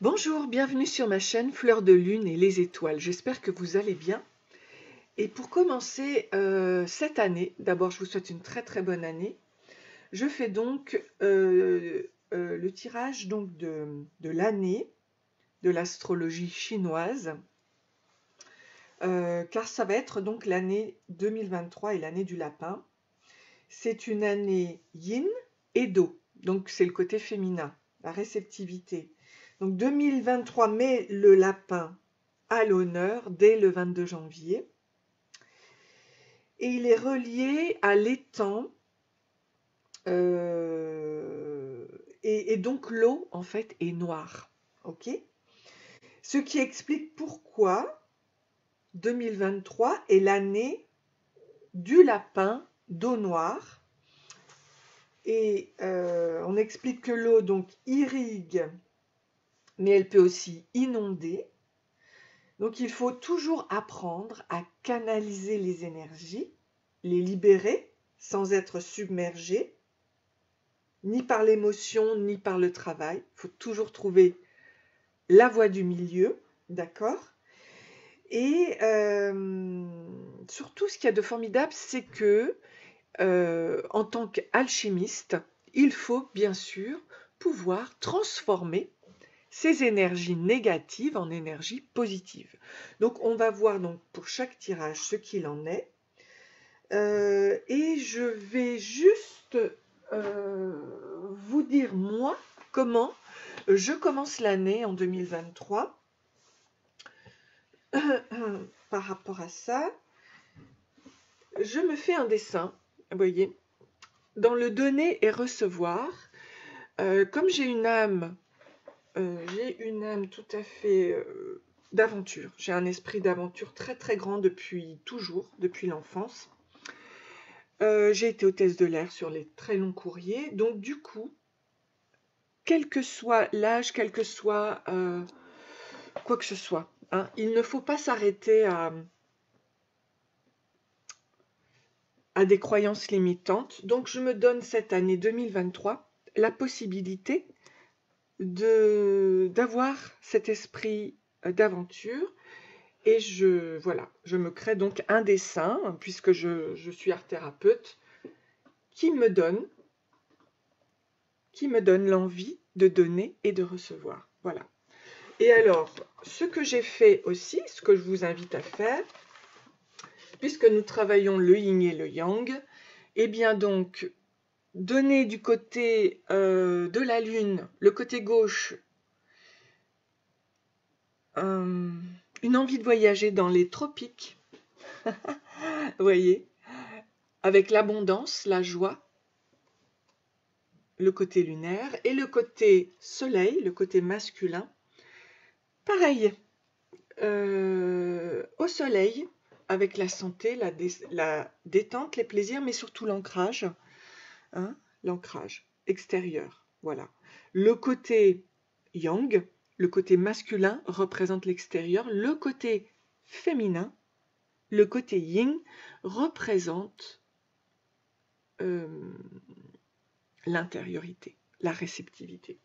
Bonjour, bienvenue sur ma chaîne Fleur de Lune et les étoiles. J'espère que vous allez bien. Et pour commencer cette année, d'abord je vous souhaite une très bonne année. Je fais donc le tirage donc de l'année de l'astrologie chinoise, car ça va être donc l'année 2023 et l'année du lapin. C'est une année yin et do, donc c'est le côté féminin, la réceptivité. Donc 2023 met le lapin à l'honneur dès le 22 janvier. Et il est relié à l'étang. Et donc l'eau, en fait, est noire. Ok. Ce qui explique pourquoi 2023 est l'année du lapin d'eau noire. Et on explique que l'eau donc irrigue, mais elle peut aussi inonder. Donc il faut toujours apprendre à canaliser les énergies, les libérer sans être submergé, ni par l'émotion, ni par le travail. Il faut toujours trouver la voie du milieu, d'accord? Et surtout, ce qu'il y a de formidable, c'est que en tant qu'alchimiste, il faut bien sûr pouvoir transformer ces énergies négatives en énergies positives. Donc on va voir donc pour chaque tirage ce qu'il en est. Et je vais juste vous dire moi comment je commence l'année en 2023. Par rapport à ça, je me fais un dessin, vous voyez, dans le donner et recevoir. Comme j'ai une âme tout à fait d'aventure. J'ai un esprit d'aventure très grand depuis toujours, depuis l'enfance. J'ai été hôtesse de l'air sur les très longs courriers. Donc du coup, quel que soit l'âge, quel que soit quoi que ce soit, hein, il ne faut pas s'arrêter à des croyances limitantes. Donc je me donne cette année 2023 la possibilité d'avoir cet esprit d'aventure. Et je me crée donc un dessin, puisque je suis art-thérapeute, qui me donne l'envie de donner et de recevoir. Voilà. Et alors, ce que j'ai fait aussi, ce que je vous invite à faire, puisque nous travaillons le yin et le yang, eh bien donc, donner du côté de la lune, le côté gauche, une envie de voyager dans les tropiques, vous voyez, avec l'abondance, la joie, le côté lunaire, et le côté soleil, le côté masculin, pareil, au soleil, avec la santé, la détente, les plaisirs, mais surtout l'ancrage, hein, l'ancrage extérieur, voilà. Le côté yang, le côté masculin représente l'extérieur, le côté féminin, le côté yin représente l'intériorité, la réceptivité.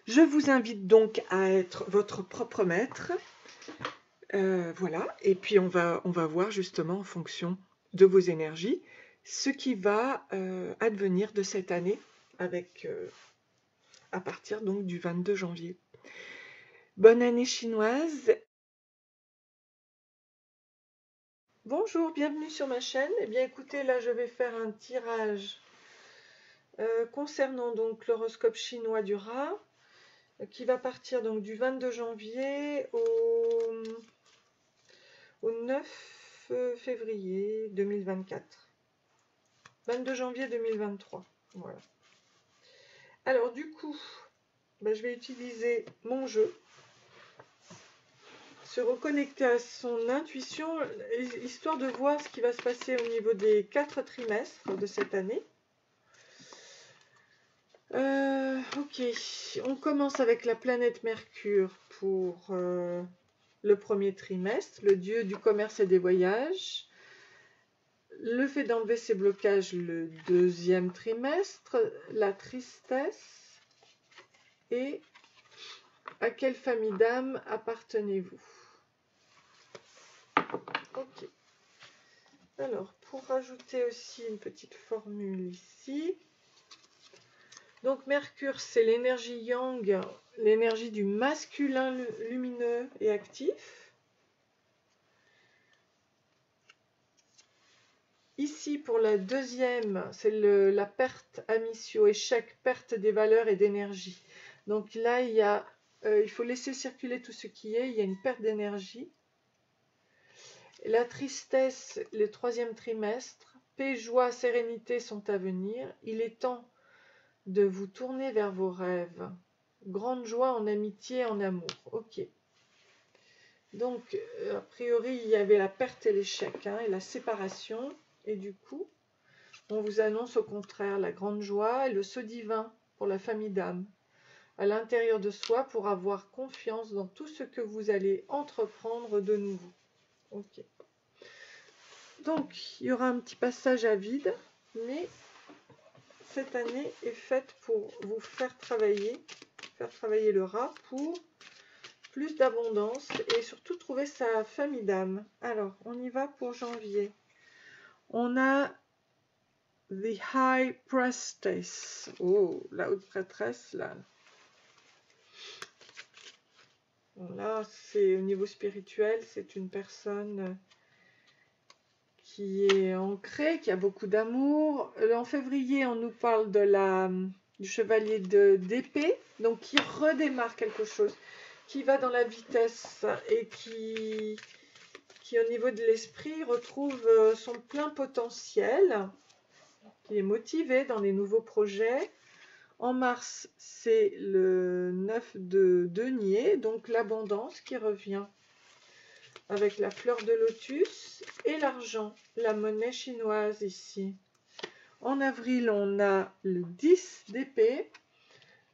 Je vous invite donc à être votre propre maître. Voilà, et puis on va voir justement en fonction de vos énergies ce qui va advenir de cette année avec à partir donc du 22 janvier. Bonne année chinoise. Bonjour, bienvenue sur ma chaîne. Eh bien écoutez, là je vais faire un tirage concernant donc l'horoscope chinois du rat qui va partir donc du 22 janvier au 9 février 2024. 22 janvier 2023. Voilà. Alors du coup, je vais utiliser mon jeu, se reconnecter à son intuition, histoire de voir ce qui va se passer au niveau des 4 trimestres de cette année. Ok, on commence avec la planète Mercure pour le premier trimestre, le dieu du commerce et des voyages. Le fait d'enlever ces blocages le deuxième trimestre, la tristesse et À quelle famille d'âmes appartenez-vous? Ok. Alors, pour rajouter aussi une petite formule ici. Donc, Mercure, c'est l'énergie yang, l'énergie du masculin lumineux et actif. Ici, pour la deuxième, c'est la perte amissio, échec, perte des valeurs et d'énergie. Donc là, il faut laisser circuler tout ce qui est, il y a une perte d'énergie. La tristesse, le troisième trimestre, paix, joie, sérénité sont à venir. Il est temps de vous tourner vers vos rêves. Grande joie en amitié, en amour. Ok. Donc, a priori, il y avait la perte et l'échec, et la séparation. Et du coup, on vous annonce au contraire la grande joie et le saut divin pour la famille d'âmes. À l'intérieur de soi pour avoir confiance dans tout ce que vous allez entreprendre de nouveau. Ok. Donc, il y aura un petit passage à vide, mais cette année est faite pour vous faire travailler le rat pour plus d'abondance et surtout trouver sa famille d'âme. Alors, on y va pour janvier. On a The High Priestess. Oh, la haute prêtresse, là. Bon, là, c'est au niveau spirituel, c'est une personne qui est ancrée, qui a beaucoup d'amour. En février, on nous parle du chevalier d'épée, donc qui redémarre quelque chose, qui va dans la vitesse et qui au niveau de l'esprit retrouve son plein potentiel, qui est motivé dans les nouveaux projets. En mars, c'est le 9 de denier, donc l'abondance qui revient avec la fleur de lotus et l'argent, la monnaie chinoise ici. En avril, on a le 10 d'épée,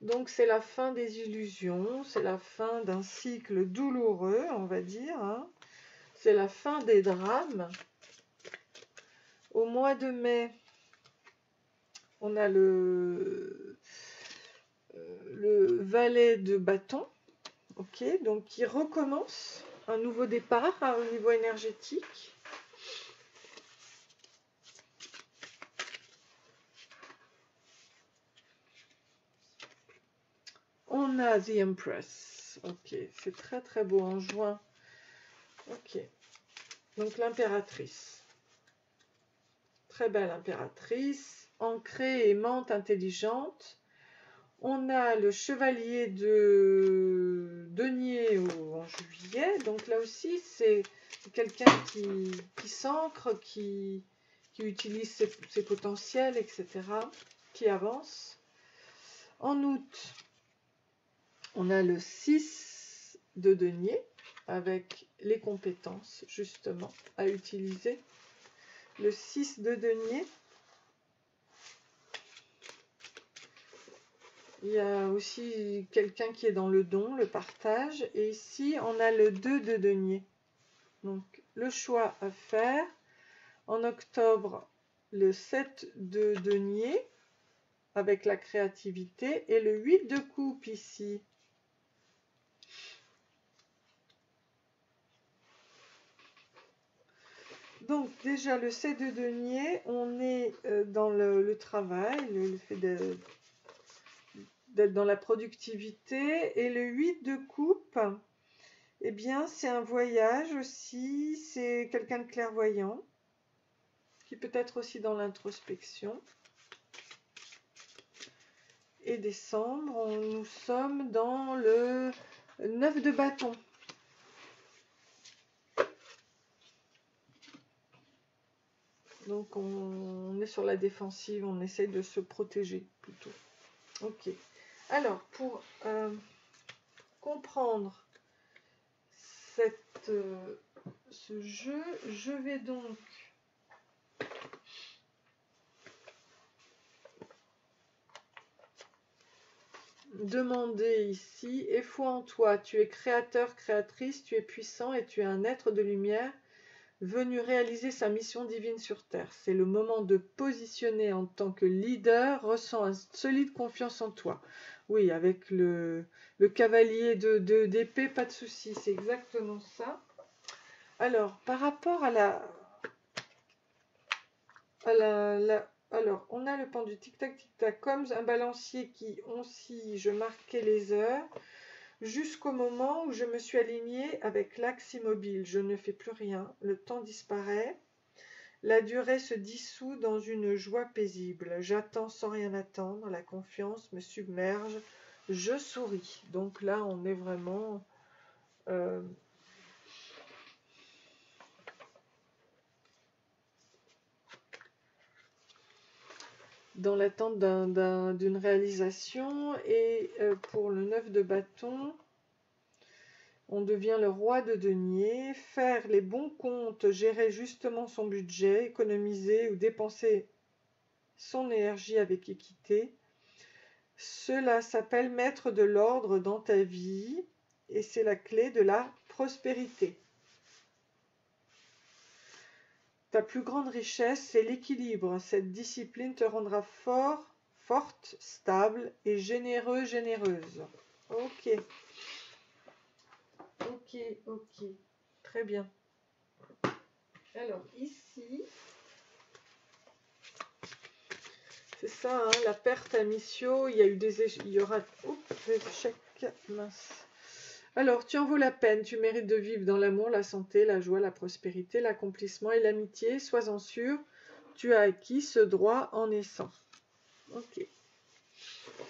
donc c'est la fin des illusions, c'est la fin d'un cycle douloureux, on va dire, c'est la fin des drames. Au mois de mai, on a le valet de bâton, ok, donc qui recommence un nouveau départ au niveau énergétique. On a The Empress, ok, c'est très très beau en juin, ok, donc l'impératrice, très belle impératrice, ancrée, aimante, intelligente. On a le chevalier de denier en juillet, donc là aussi c'est quelqu'un qui s'ancre, qui utilise ses potentiels, etc., qui avance. En août, on a le 6 de denier, avec les compétences justement à utiliser. Le 6 de denier. Il y a aussi quelqu'un qui est dans le don, le partage. Et ici, on a le 2 de denier. Donc, le choix à faire. En octobre, le 7 de denier, avec la créativité. Et le 8 de coupe ici. Donc, déjà, le 7 de denier, on est dans le travail, le fait d'être dans la productivité. Et le 8 de coupe, eh bien, c'est un voyage aussi, c'est quelqu'un de clairvoyant, qui peut être aussi dans l'introspection. Et décembre, nous sommes dans le 9 de bâton. Donc, on est sur la défensive, on essaye de se protéger plutôt. Ok. Alors, pour comprendre ce jeu, je vais donc demander ici, aie foi en toi, tu es créateur, créatrice, tu es puissant et tu es un être de lumière venu réaliser sa mission divine sur Terre. C'est le moment de positionner en tant que leader, ressens une solide confiance en toi. Oui, avec le cavalier d'épée, pas de souci, c'est exactement ça. Alors, par rapport à alors, on a le pendu tic-tac, tic-tac, comme un balancier qui oscille, je marquais les heures, jusqu'au moment où je me suis alignée avec l'axe immobile. Je ne fais plus rien, le temps disparaît, la durée se dissout dans une joie paisible. J'attends sans rien attendre, la confiance me submerge, je souris. Donc là, on est vraiment... dans l'attente d'une réalisation. Et pour le 9 de bâton, on devient le roi de denier, faire les bons comptes, gérer justement son budget, économiser ou dépenser son énergie avec équité. Cela s'appelle mettre de l'ordre dans ta vie et c'est la clé de la prospérité. Ta plus grande richesse, c'est l'équilibre. Cette discipline te rendra fort, forte, stable et généreux, généreuse. Ok. Ok, ok. Très bien. Alors, ici, c'est ça, hein, la perte à mission. Il y a eu il y aura... Oups, échec, mince. Alors, tu en vaux la peine. Tu mérites de vivre dans l'amour, la santé, la joie, la prospérité, l'accomplissement et l'amitié. Sois-en sûr, tu as acquis ce droit en naissant. Ok.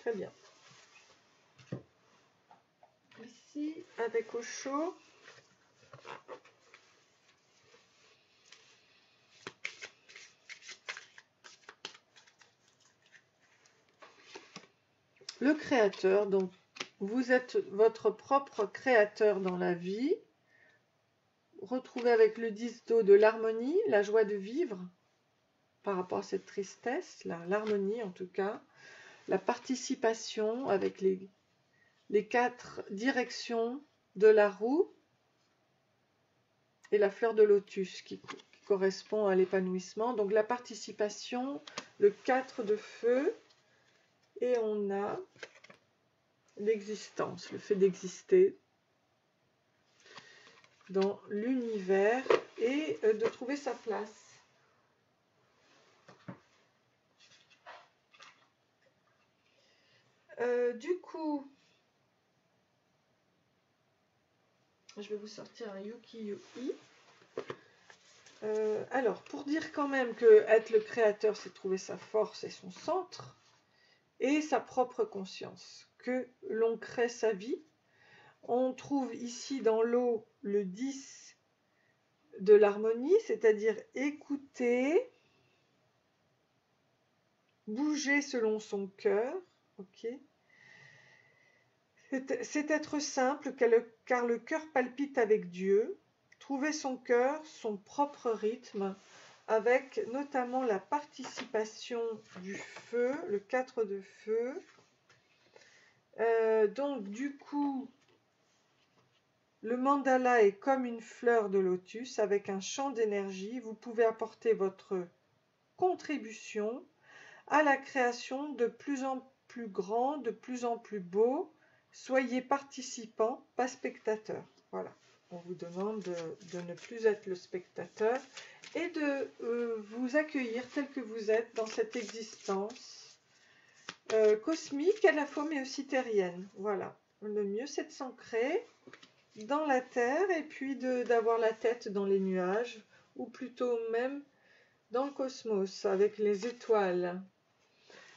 Très bien. Ici, avec au chaud. Le créateur, donc vous êtes votre propre créateur dans la vie. Retrouvez avec le 10 d'eau de l'harmonie, la joie de vivre par rapport à cette tristesse, l'harmonie en tout cas, la participation avec les 4 directions de la roue et la fleur de lotus qui correspond à l'épanouissement. Donc la participation, le 4 de feu, et on a l'existence, le fait d'exister dans l'univers et de trouver sa place. Du coup, je vais vous sortir un Uki-Yuki. Alors, pour dire quand même que être le créateur, c'est trouver sa force et son centre, et sa propre conscience, que l'on crée sa vie. On trouve ici dans l'eau le 10 de l'harmonie, c'est-à-dire écouter, bouger selon son cœur, ok. C'est être simple car le cœur palpite avec Dieu, trouver son cœur, son propre rythme, avec notamment la participation du feu, le 4 de feu. Donc du coup, le mandala est comme une fleur de lotus avec un champ d'énergie. Vous pouvez apporter votre contribution à la création de plus en plus grand, de plus en plus beau. Soyez participant, pas spectateur. Voilà. On vous demande de ne plus être le spectateur et de vous accueillir tel que vous êtes dans cette existence cosmique à la fois mais aussi terrienne. Voilà. Le mieux, c'est de s'ancrer dans la terre et puis d'avoir la tête dans les nuages ou plutôt même dans le cosmos avec les étoiles.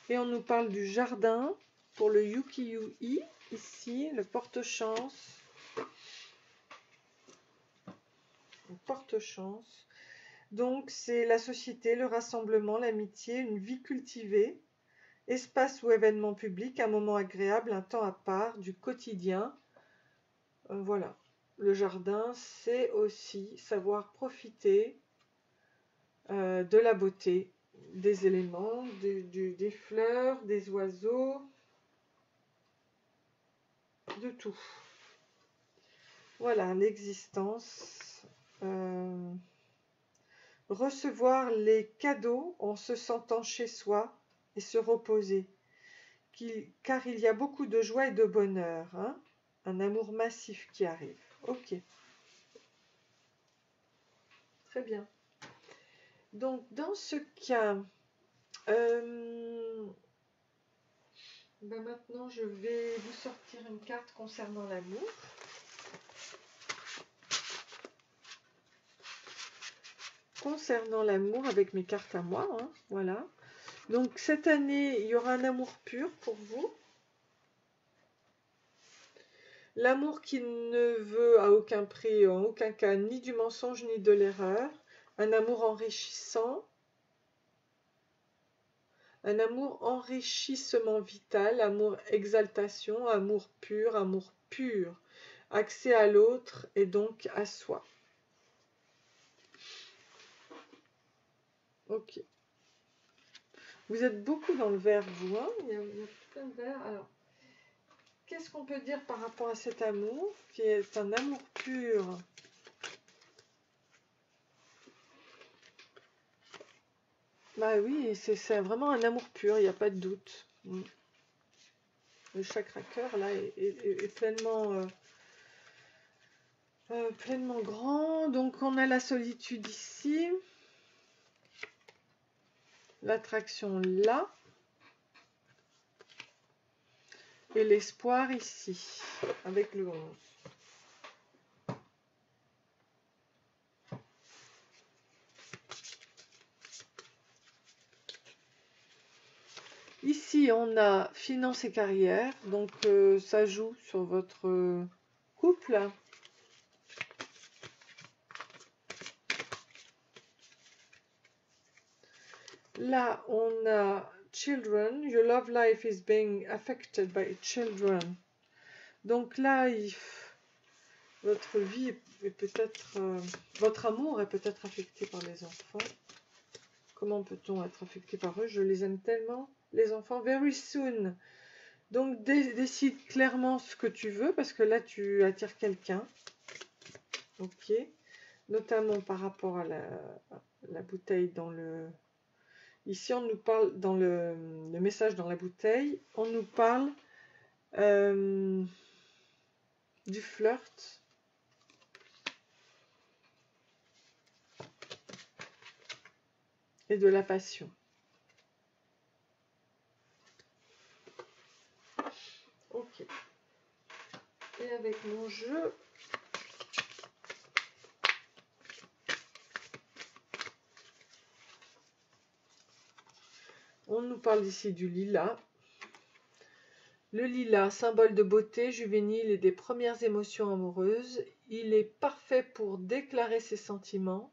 Et on nous parle du jardin pour le Uki-Yui, ici, le porte-chance. Le porte-chance. Donc, c'est la société, le rassemblement, l'amitié, une vie cultivée, espace ou événement public, un moment agréable, un temps à part, du quotidien. Voilà. Le jardin, c'est aussi savoir profiter de la beauté, des éléments, des fleurs, des oiseaux, de tout. Voilà, l'existence. recevoir les cadeaux en se sentant chez soi et se reposer, car il y a beaucoup de joie et de bonheur, hein, un amour massif qui arrive. Ok, très bien. Donc dans ce cas, maintenant je vais vous sortir une carte concernant l'amour. Concernant l'amour avec mes cartes à moi, hein, voilà. Donc cette année, il y aura un amour pur pour vous. L'amour qui ne veut à aucun prix, en aucun cas, ni du mensonge ni de l'erreur. Un amour enrichissant. Un amour enrichissement vital, amour exaltation, amour pur. Accès à l'autre et donc à soi. Ok. Vous êtes beaucoup dans le vert, vous, hein, il y a plein de vert. Alors, qu'est-ce qu'on peut dire par rapport à cet amour, qui est un amour pur? Bah oui, c'est vraiment un amour pur, il n'y a pas de doute. Le chakra cœur, là, est pleinement, pleinement grand. Donc, on a la solitude ici. L'attraction là. Et l'espoir ici, avec le 11. Ici, on a finance et carrière, donc ça joue sur votre couple. Là, on a children. Your love life is being affected by children. Donc là, votre vie est peut-être, votre amour est peut-être affecté par les enfants. Comment peut-on être affecté par eux? Je les aime tellement, les enfants. Very soon. Donc décide clairement ce que tu veux, parce que là tu attires quelqu'un. Ok. Notamment par rapport à la bouteille dans le... Ici on nous parle, dans le message dans la bouteille, on nous parle du flirt. Et de la passion. Ok. Et avec mon jeu, on nous parle ici du lilas. Le lilas, symbole de beauté juvénile et des premières émotions amoureuses, il est parfait pour déclarer ses sentiments.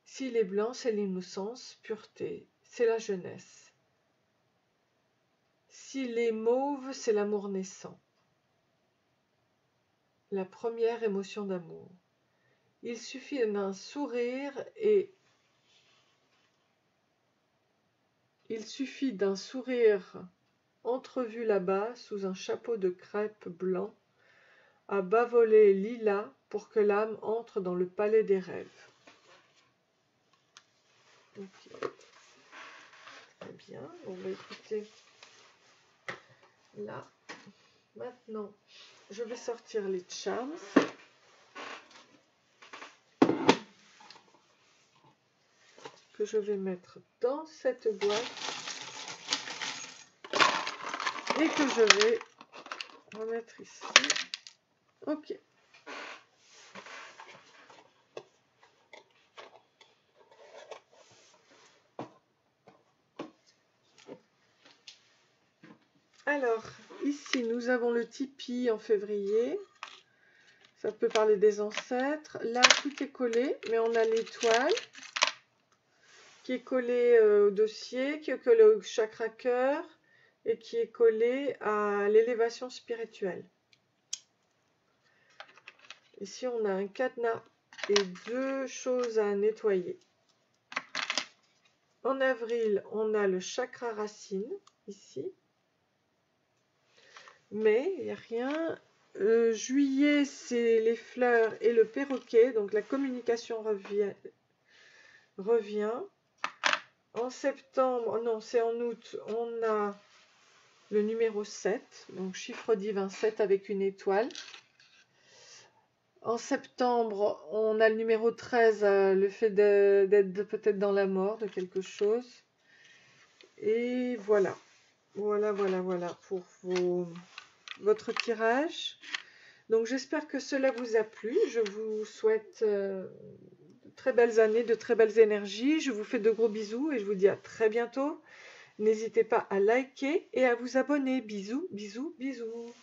S'il est blanc, c'est l'innocence, pureté, c'est la jeunesse. S'il est mauve, c'est l'amour naissant, la première émotion d'amour. Il suffit d'un sourire entrevu là-bas sous un chapeau de crêpe blanc, à bas volet lilas pour que l'âme entre dans le palais des rêves. Okay. Très bien, on va écouter là. Maintenant, je vais sortir les charms. Que je vais mettre dans cette boîte. Et que je vais remettre ici. Ok. Alors, ici, nous avons le Tipeee en février. Ça peut parler des ancêtres. Là, tout est collé, mais on a l'étoile qui est collée au dossier, qui est collée au chakra cœur et qui est collée à l'élévation spirituelle. Ici, on a un cadenas et deux choses à nettoyer. En avril, on a le chakra racine, ici. Mais il n'y a rien. Juillet, c'est les fleurs et le perroquet. Donc la communication revient. revient. En septembre, non, c'est en août, on a le numéro 7, donc chiffre divin 7 avec une étoile. En septembre, on a le numéro 13, le fait d'être peut-être dans la mort de quelque chose. Et voilà. Voilà pour votre tirage. Donc j'espère que cela vous a plu. Je vous souhaite de très belles années, de très belles énergies. Je vous fais de gros bisous et je vous dis à très bientôt. N'hésitez pas à liker et à vous abonner. Bisous, bisous, bisous.